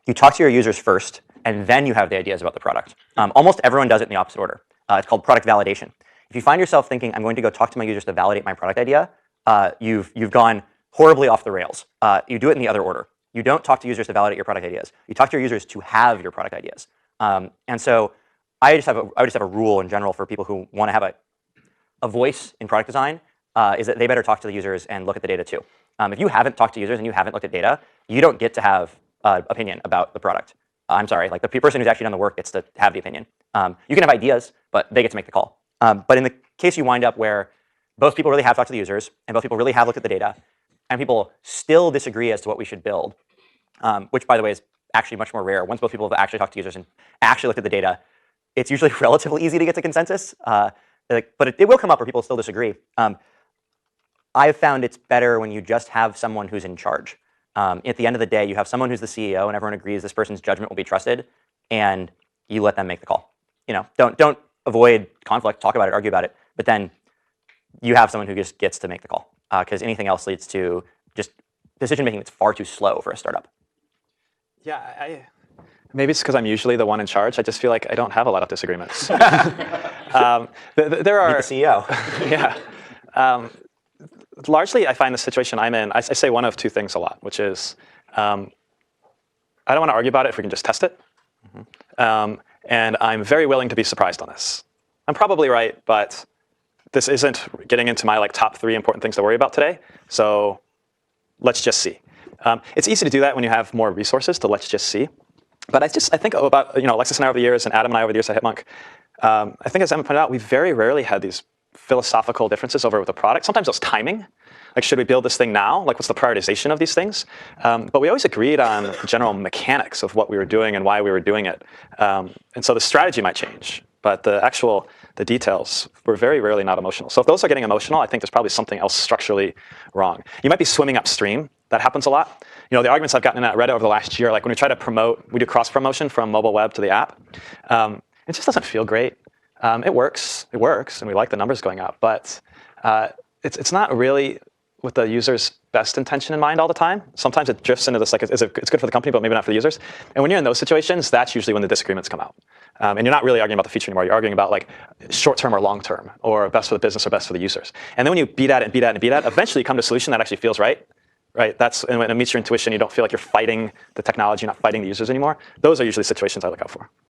you talk to your users first, and then you have the ideas about the product. Almost everyone does it in the opposite order. It's called product validation. If you find yourself thinking, I'm going to go talk to my users to validate my product idea, you've gone horribly off the rails. You do it in the other order. You don't talk to users to validate your product ideas. You talk to your users to have your product ideas. And so I would just have a rule in general for people who want to have a voice in product design, is that they better talk to the users and look at the data too. If you haven't talked to users and you haven't looked at data, you don't get to have opinion about the product. I'm sorry, like the person who's actually done the work gets to have the opinion. You can have ideas, but they get to make the call. But in the case you wind up where both people really have talked to the users and both people really have looked at the data, and people still disagree as to what we should build, which, by the way, is actually much more rare. Once both people have actually talked to users and actually looked at the data, it's usually relatively easy to get to consensus. But it will come up where people still disagree. I've found it's better when you just have someone who's in charge. At the end of the day, you have someone who's the CEO, and everyone agrees this person's judgment will be trusted, and you let them make the call. Don't avoid conflict, talk about it, argue about it, but then you have someone who just gets to make the call, because anything else leads to just decision making that's far too slow for a startup. Yeah, maybe it's because I'm usually the one in charge. I just feel like I don't have a lot of disagreements. There are Meet the CEO. Yeah. Largely, I find the situation I'm in, I say one of two things a lot, which is I don't want to argue about it if we can just test it. And I'm very willing to be surprised on this. I'm probably right, but this isn't getting into my top 3 important things to worry about today. So let's just see. It's easy to do that when you have more resources to let's just see. But I think about Alexis and I over the years, and Adam and I over the years at Hitmonk. I think as Emmett pointed out, we very rarely had these philosophical differences over with the product. Sometimes it was timing. Like, should we build this thing now? Like, what's the prioritization of these things? But we always agreed on the general mechanics of what we were doing and why we were doing it. And so the strategy might change, but the details were very rarely not emotional. So if those are getting emotional, I think there's probably something else structurally wrong. You might be swimming upstream. That happens a lot. The arguments I've gotten in Reddit over the last year, like when we try to promote, we do cross-promotion from mobile web to the app. It just doesn't feel great. It works, and we like the numbers going up, but it's not really with the user's best intention in mind all the time. Sometimes it drifts into this, it's good for the company, but maybe not for the users. And when you're in those situations, that's usually when the disagreements come out. And you're not really arguing about the feature anymore. You're arguing about short-term or long-term, or best for the business or best for the users. And then when you beat at it and beat at it and beat at it, eventually you come to a solution that actually feels right. And when it meets your intuition, you don't feel like you're fighting the technology, you're not fighting the users anymore. Those are usually situations I look out for.